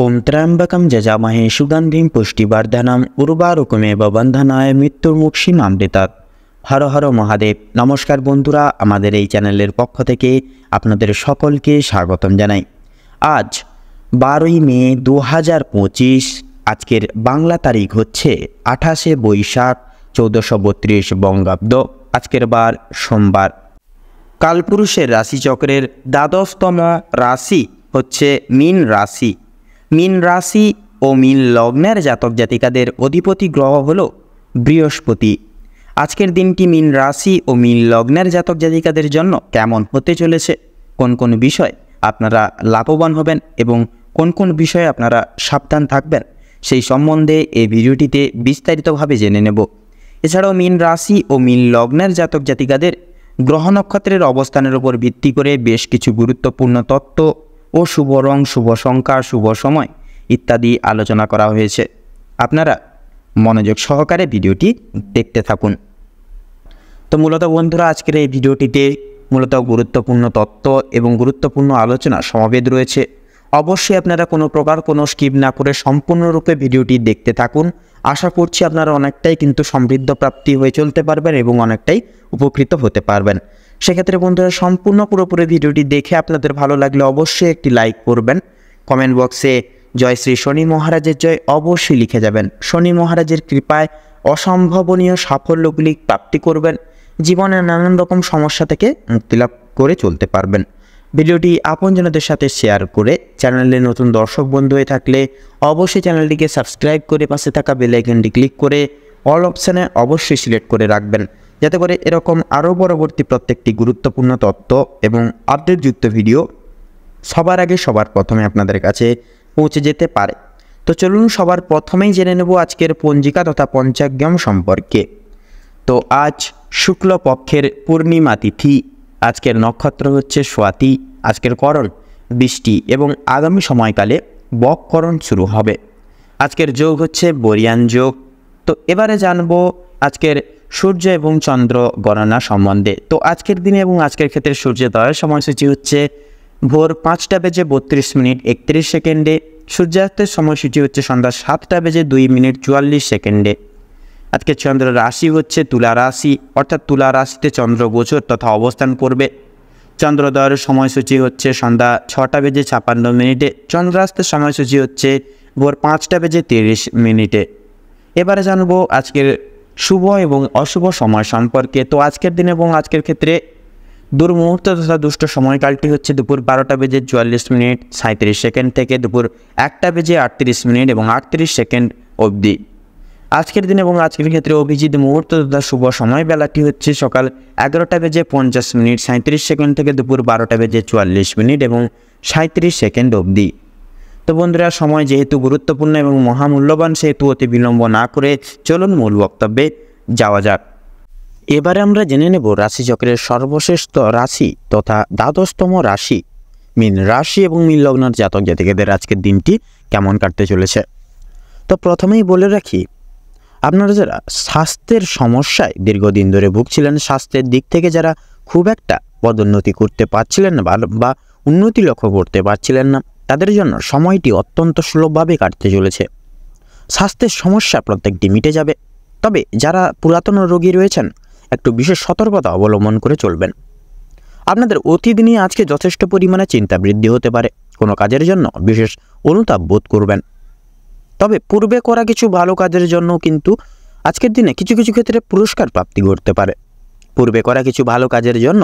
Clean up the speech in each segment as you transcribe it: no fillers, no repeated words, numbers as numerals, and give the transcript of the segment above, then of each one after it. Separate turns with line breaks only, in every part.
ওম ত্র্যম্বকম যজামহে সুগন্ধিম পুষ্টিবর্ধনম উর্বারুকমেব বন্ধনায় মৃত্যুর্মুক্ষীমামৃতাৎ। হর হর মহাদেব। নমস্কার বন্ধুরা, আমাদের এই চ্যানেলের পক্ষ থেকে আপনাদের সকলকে স্বাগতম জানাই। আজ 12ই মে 2025। আজকের বাংলা তারিখ হচ্ছে 28শে বৈশাখ 1432 বঙ্গাব্দ। আজকের বার সোমবার। কালপুরুষের রাশিচক্রের দ্বাদশতম রাশি হচ্ছে মীন রাশি। মীন রাশি ও মীন লগ্নের জাতক জাতিকাদের অধিপতি গ্রহ হল বৃহস্পতি। আজকের দিনটি মীন রাশি ও মীন লগ্নের জাতক জাতিকাদের জন্য কেমন হতে চলেছে, কোন কোন বিষয় আপনারা লাভবান হবেন এবং কোন কোন বিষয়ে আপনারা সাবধান থাকবেন, সেই সম্বন্ধে এই ভিডিওটিতে বিস্তারিতভাবে জেনে নেব। এছাড়াও মীন রাশি ও মীন লগ্নের জাতক জাতিকাদের গ্রহ নক্ষত্রের অবস্থানের উপর ভিত্তি করে বেশ কিছু গুরুত্বপূর্ণ তত্ত্ব ও শুভ রং, শুভ সংখ্যা, শুভ সময় ইত্যাদি আলোচনা করা হয়েছে। আপনারা মনোযোগ সহকারে ভিডিওটি দেখতে থাকুন। তো মূলত বন্ধুরা, আজকের এই ভিডিওটিতে মূলত গুরুত্বপূর্ণ তত্ত্ব এবং গুরুত্বপূর্ণ আলোচনা সমাবেত রয়েছে। অবশ্যই আপনারা কোনো প্রকার কোনো স্কিপ না করে সম্পূর্ণরূপে ভিডিওটি দেখতে থাকুন। আশা করছি আপনারা অনেকটাই কিন্তু সমৃদ্ধ প্রাপ্তি হয়ে চলতে পারবেন এবং অনেকটাই উপকৃত হতে পারবেন। সেক্ষেত্রে বন্ধুরা, সম্পূর্ণ পুরোপুরি ভিডিওটি দেখে আপনাদের ভালো লাগলে অবশ্যই একটি লাইক করবেন। কমেন্ট বক্সে জয় শ্রী শনি মহারাজের জয় অবশ্যই লিখে যাবেন। শনি মহারাজের কৃপায় অসম্ভাবনীয় সাফল্যগুলি প্রাপ্তি করবেন। জীবনের নানান রকম সমস্যা থেকে মুক্তিলাভ করে চলতে পারবেন। ভিডিওটি আপনজনদের সাথে শেয়ার করে চ্যানেলে নতুন দর্শক বন্ধু হয়ে থাকলে অবশ্যই চ্যানেলটিকে সাবস্ক্রাইব করে পাশে থাকা বেল আইকনটি ক্লিক করে অল অপশানে অবশ্যই সিলেক্ট করে রাখবেন, যাতে করে এরকম আরও পরবর্তী প্রত্যেকটি গুরুত্বপূর্ণ তথ্য এবং আপডেটযুক্ত ভিডিও সবার আগে সবার প্রথমে আপনাদের কাছে পৌঁছে যেতে পারে। তো চলুন সবার প্রথমেই জেনে নেব আজকের পঞ্জিকা তথা পঞ্চাঙ্গম সম্পর্কে। তো আজ শুক্লপক্ষের পূর্ণিমা তিথি, আজকের নক্ষত্র হচ্ছে স্বাতি, আজকের করণ বৃষ্টি এবং আগামী সময়কালে বককরণ শুরু হবে। আজকের যোগ হচ্ছে বরিয়ান যোগ। তো এবারে জানবো আজকের সূর্য এবং চন্দ্র গণনা সম্বন্ধে। তো আজকের দিনে এবং আজকের ক্ষেত্রে সূর্যোদয়ের সময়সূচি হচ্ছে ভোর 5:32:31 সূর্যাস্তের সময়সূচি হচ্ছে সন্ধ্যা 7:02:44। আজকে চন্দ্র রাশি হচ্ছে তুলা রাশি, অর্থাৎ তুলা রাশিতে চন্দ্র গোচর তথা অবস্থান করবে। চন্দ্রোদয়ের সময়সূচি হচ্ছে সন্ধ্যা 6:56। চন্দ্রাস্তের সময়সূচি হচ্ছে ভোর 5:30। এবারে জানবো আজকের শুভ এবং অশুভ সময় সম্পর্কে। তো আজকের দিন এবং আজকের ক্ষেত্রে দুর্মুহূর্ত তথা দুষ্ট সময়কালটি হচ্ছে দুপুর 12:44:37 থেকে দুপুর 1:38 এবং 38 অবধি। আজকের দিন এবং আজকের ক্ষেত্রে অভিজিৎ মুহূর্ত তথা শুভ সময় বেলাটি হচ্ছে সকাল 11:50:37 থেকে দুপুর 12:44 এবং 37 অবধি। তো বন্ধুরা, সময় যেহেতু গুরুত্বপূর্ণ এবং মহামূল্যবান, সেহেতু অতি বিলম্ব না করে চলুন মূল বক্তব্যে যাওয়া যাক। এবারে আমরা জেনে নেব রাশিচক্রের সর্বশেষ রাশি তথা দ্বাদশতম রাশি মীন রাশি এবং মীন লগ্নের জাতক জাতিকাদের আজকের দিনটি কেমন কাটতে চলেছে। তো প্রথমেই বলে রাখি, আপনারা যারা স্বাস্থ্যের সমস্যায় দীর্ঘদিন ধরে ভুগছিলেন, স্বাস্থ্যের দিক থেকে যারা খুব একটা পদোন্নতি করতে পারছিলেন না বা উন্নতি লক্ষ্য করতে পারছিলেন না, তাদের জন্য সময়টি অত্যন্ত সুলভভাবে কাটতে চলেছে। স্বাস্থ্যের সমস্যা প্রত্যেকটি মিটে যাবে। তবে যারা পুরাতন রোগী রয়েছেন, একটু বিশেষ সতর্কতা অবলম্বন করে চলবেন। আপনাদের অতীত নিয়ে আজকে যথেষ্ট পরিমাণে চিন্তা বৃদ্ধি হতে পারে। কোনো কাজের জন্য বিশেষ অনুতাপ বোধ করবেন। তবে পূর্বে করা কিছু ভালো কাজের জন্য কিন্তু আজকের দিনে কিছু কিছু ক্ষেত্রে পুরস্কার প্রাপ্তি ঘটতে পারে। পূর্বে করা কিছু ভালো কাজের জন্য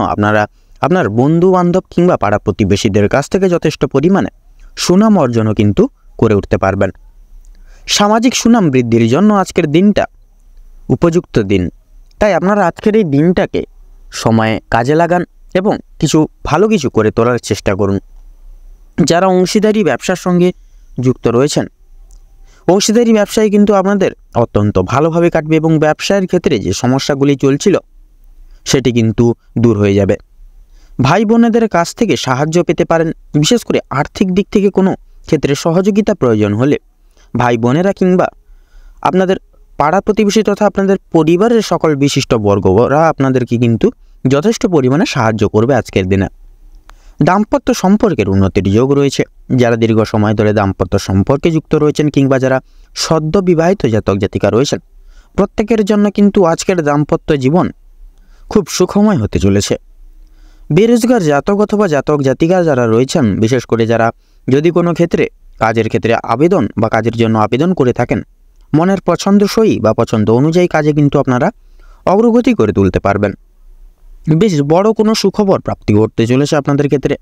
আপনার বন্ধু বান্ধব কিংবা পাড়া প্রতিবেশীদের কাছ থেকে যথেষ্ট পরিমাণে সুনাম অর্জনও কিন্তু করে উঠতে পারবেন। সামাজিক সুনাম বৃদ্ধির জন্য আজকের দিনটা উপযুক্ত দিন। তাই আপনারা আজকের এই দিনটাকে সময়ে কাজে লাগান এবং ভালো কিছু করে তোলার চেষ্টা করুন। যারা অংশীদারি ব্যবসার সঙ্গে যুক্ত রয়েছেন, অংশীদারি ব্যবসায় কিন্তু আপনাদের অত্যন্ত ভালোভাবে কাটবে এবং ব্যবসায়ের ক্ষেত্রে যে সমস্যাগুলি চলছিল সেটি কিন্তু দূর হয়ে যাবে। ভাই বোনেদের কাছ থেকে সাহায্য পেতে পারেন। বিশেষ করে আর্থিক দিক থেকে কোনো ক্ষেত্রে সহযোগিতা প্রয়োজন হলে ভাই বোনেরা কিংবা আপনাদের পাড়া প্রতিবেশী তথা আপনাদের পরিবারের সকল বিশিষ্ট বর্গরা আপনাদেরকে কিন্তু যথেষ্ট পরিমাণে সাহায্য করবে আজকের দিনে। দাম্পত্য সম্পর্কের উন্নতির যোগ রয়েছে। যারা দীর্ঘ সময় ধরে দাম্পত্য সম্পর্কে যুক্ত রয়েছেন কিংবা যারা সদ্য বিবাহিত জাতক জাতিকা রয়েছেন, প্রত্যেকের জন্য কিন্তু আজকের দাম্পত্য জীবন খুব সুখময় হতে চলেছে। বেরোজগার জাতক অথবা জাতক জাতিকা যারা রয়েছেন, বিশেষ করে যারা যদি কোনো ক্ষেত্রে কাজের ক্ষেত্রে আবেদন বা কাজের জন্য আবেদন করে থাকেন, মনের পছন্দসই বা পছন্দ অনুযায়ী কাজে কিন্তু আপনারা অগ্রগতি করে তুলতে পারবেন। বেশ বড় কোনো সুখবর প্রাপ্তি ঘটতে চলেছে আপনাদের ক্ষেত্রে।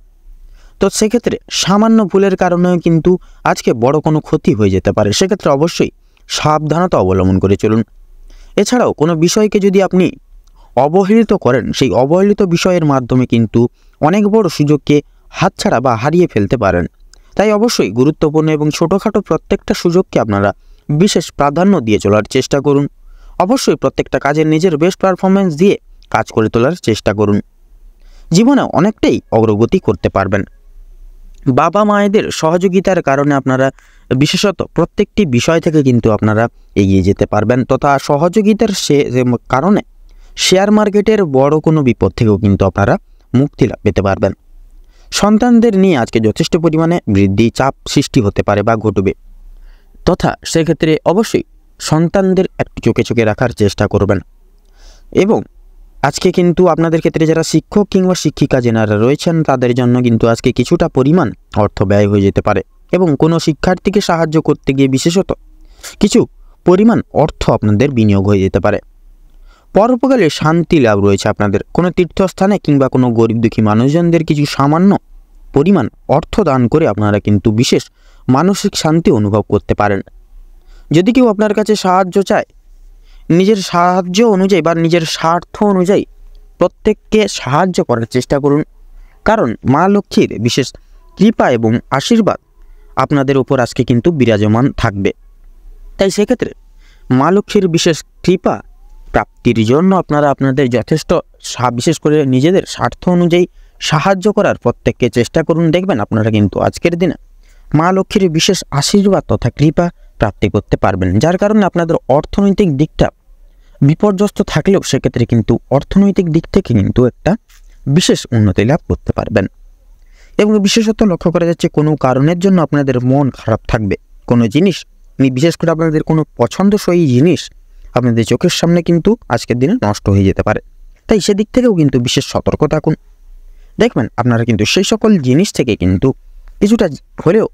তো সেক্ষেত্রে সামান্য ভুলের কারণেও কিন্তু আজকে বড় কোনো ক্ষতি হয়ে যেতে পারে, সেক্ষেত্রে অবশ্যই সাবধানতা অবলম্বন করে চলুন। এছাড়াও কোনো বিষয়কে যদি আপনি অবহেলিত করেন, সেই অবহেলিত বিষয়ের মাধ্যমে কিন্তু অনেক বড় সুযোগকে হাতছাড়া বা হারিয়ে ফেলতে পারেন। তাই অবশ্যই গুরুত্বপূর্ণ এবং ছোটোখাটো প্রত্যেকটা সুযোগকে আপনারা বিশেষ প্রাধান্য দিয়ে চলার চেষ্টা করুন। অবশ্যই প্রত্যেকটা কাজের নিজের বেস্ট পারফরমেন্স দিয়ে কাজ করে তোলার চেষ্টা করুন। জীবনে অনেকটাই অগ্রগতি করতে পারবেন। বাবা মায়েদের সহযোগিতার কারণে আপনারা বিশেষত প্রত্যেকটি বিষয় থেকে কিন্তু আপনারা এগিয়ে যেতে পারবেন, তথা সহযোগিতার কারণে শেয়ার মার্কেটের বড় কোনো বিপদ থেকেও কিন্তু আপনারা মুক্তি পেতে পারবেন। সন্তানদের নিয়ে আজকে যথেষ্ট পরিমাণে বৃদ্ধি চাপ সৃষ্টি হতে পারে বা ঘটবে, তথা সেক্ষেত্রে অবশ্যই সন্তানদের একটু চোখে চোখে রাখার চেষ্টা করবেন। এবং আজকে কিন্তু আপনাদের ক্ষেত্রে যারা শিক্ষক কিংবা শিক্ষিকা যেনারা রয়েছেন, তাদের জন্য কিন্তু আজকে কিছুটা পরিমাণ অর্থ ব্যয় হয়ে যেতে পারে এবং কোনো শিক্ষার্থীকে সাহায্য করতে গিয়ে বিশেষত কিছু পরিমাণ অর্থ আপনাদের বিনিয়োগ হয়ে যেতে পারে। পরোপকালে শান্তি লাভ রয়েছে আপনাদের। কোনো তীর্থস্থানে কিংবা কোনো গরিব দুঃখী মানুষজনদের কিছু সামান্য পরিমাণ অর্থ দান করে আপনারা কিন্তু বিশেষ মানসিক শান্তি অনুভব করতে পারেন। যদি কেউ আপনার কাছে সাহায্য চায়, নিজের সাহায্য অনুযায়ী বা নিজের স্বার্থ অনুযায়ী প্রত্যেককে সাহায্য করার চেষ্টা করুন, কারণ মা লক্ষ্মীর বিশেষ কৃপা এবং আশীর্বাদ আপনাদের উপর আজকে কিন্তু বিরাজমান থাকবে। তাই সেক্ষেত্রে মা লক্ষ্মীর বিশেষ কৃপা প্রাপ্তির জন্য আপনারা আপনাদের যথেষ্ট বিশেষ করে নিজেদের স্বার্থ অনুযায়ী সাহায্য করার প্রত্যেককে চেষ্টা করুন। দেখবেন আপনারা কিন্তু আজকের দিনে মা লক্ষ্মীর বিশেষ আশীর্বাদ তথা কৃপা প্রাপ্তি করতে পারবেন, যার কারণে আপনাদের অর্থনৈতিক দিকটা বিপর্যস্ত থাকলেও সেক্ষেত্রে কিন্তু অর্থনৈতিক দিক থেকে কিন্তু একটা বিশেষ উন্নতি লাভ করতে পারবেন। এবং বিশেষত লক্ষ্য করা যাচ্ছে কোনো কারণের জন্য আপনাদের মন খারাপ থাকবে, কোনো জিনিস বিশেষ করে আপনাদের কোনো পছন্দসই জিনিস আপনাদের চোখের সামনে কিন্তু আজকের দিনে নষ্ট হয়ে যেতে পারে। তাই সেদিক থেকেও কিন্তু বিশেষ সতর্ক থাকুন। দেখবেন আপনারা কিন্তু সেই সকল জিনিস থেকে কিন্তু কিছুটা হলেও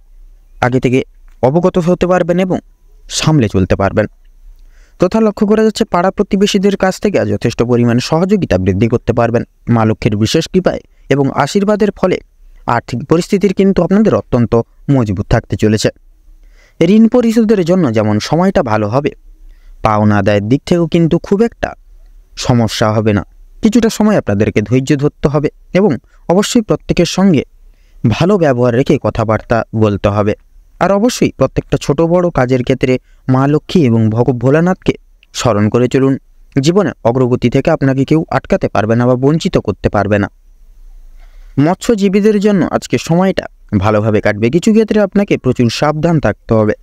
আগে থেকে অবগত হতে পারবেন এবং সামলে চলতে পারবেন। তথা লক্ষ্য করা যাচ্ছে পাড়া প্রতিবেশীদের কাছ থেকে যথেষ্ট পরিমাণে সহযোগিতা বৃদ্ধি করতে পারবেন মা লক্ষ্মীর বিশেষ কৃপায় এবং আশীর্বাদের ফলে আর্থিক পরিস্থিতির কিন্তু আপনাদের অত্যন্ত মজবুত থাকতে চলেছে। ঋণ পরিশোধের জন্য যেমন সময়টা ভালো হবে, পাওনা আদায়ের দিক থেকেও কিন্তু খুব একটা সমস্যা হবে না। কিছুটা সময় আপনাদেরকে ধৈর্য ধরতে হবে এবং অবশ্যই প্রত্যেকের সঙ্গে ভালো ব্যবহার রেখে কথাবার্তা বলতে হবে। আর অবশ্যই প্রত্যেকটা ছোট বড় কাজের ক্ষেত্রে মা লক্ষ্মী এবং ভোলানাথকে স্মরণ করে চলুন। জীবনে অগ্রগতি থেকে আপনাকে কেউ আটকাতে পারবে না বা বঞ্চিত করতে পারবে না। মৎস্যজীবীদের জন্য আজকে সময়টা ভালোভাবে কাটবে। কিছু ক্ষেত্রে আপনাকে প্রচুর সাবধান থাকতে হবে।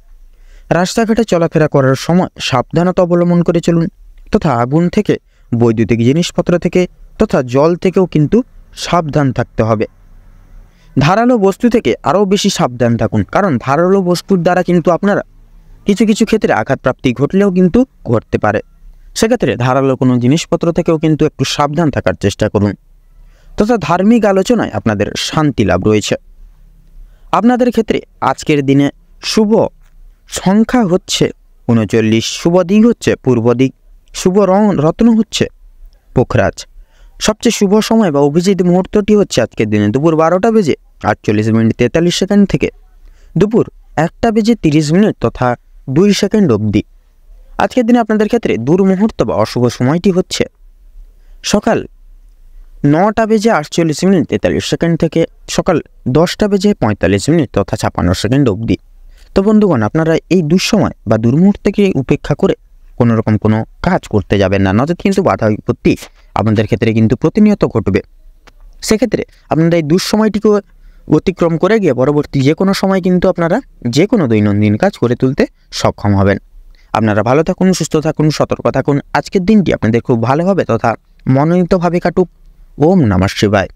রাস্তাঘাটে চলাফেরা করার সময় সাবধানতা অবলম্বন করে চলুন, তথা আগুন থেকে, বৈদ্যুতিক জিনিসপত্র থেকে তথা জল থেকেও কিন্তু সাবধান থাকতে হবে। ধারালো বস্তু থেকে আরও বেশি সাবধান থাকুন, কারণ ধারালো বস্তুর দ্বারা কিন্তু আপনারা কিছু কিছু ক্ষেত্রে আঘাতপ্রাপ্তি ঘটলেও কিন্তু ঘটতে পারে। সেক্ষেত্রে ধারালো কোনো জিনিসপত্র থেকেও কিন্তু একটু সাবধান থাকার চেষ্টা করুন। তথা ধার্মিক আলোচনায় আপনাদের শান্তি লাভ রয়েছে। আপনাদের ক্ষেত্রে আজকের দিনে শুভ সংখ্যা হচ্ছে 39, শুভ দিক হচ্ছে পূর্ব দিক, শুভ রত্ন হচ্ছে পোখরাজ। সবচেয়ে শুভ সময় বা অভিজিৎ মুহূর্তটি হচ্ছে আজকের দিনে দুপুর 12:48 থেকে দুপুর 1:30 তথা 2 সেকেন্ড অবধি। আজকের দিনে আপনাদের ক্ষেত্রে দুর্মুহূর্ত বা অশুভ সময়টি হচ্ছে সকাল 9:48 থেকে সকাল 10:45 তথা 56 সেকেন্ড অবধি। তো বন্ধুগণ, আপনারা এই দুঃসময় বা দুর্মুহূর্তকে উপেক্ষা করে কোনো রকম কোনো কাজ করতে যাবেন না, নচেত কিন্তু বাধা বিপত্তি আপনাদের ক্ষেত্রে কিন্তু প্রতিনিয়ত ঘটবে। সেক্ষেত্রে আপনারা এই দুঃসময়টিকে অতিক্রম করে গিয়ে পরবর্তী যে কোনো সময় কিন্তু আপনারা যে কোনো দৈনন্দিন কাজ করে তুলতে সক্ষম হবেন। আপনারা ভালো থাকুন, সুস্থ থাকুন, সতর্ক থাকুন। আজকের দিনটি আপনাদের খুব ভালো হবে তথা মনোনীতভাবে কাটুক। ওম নমঃ শিবায়।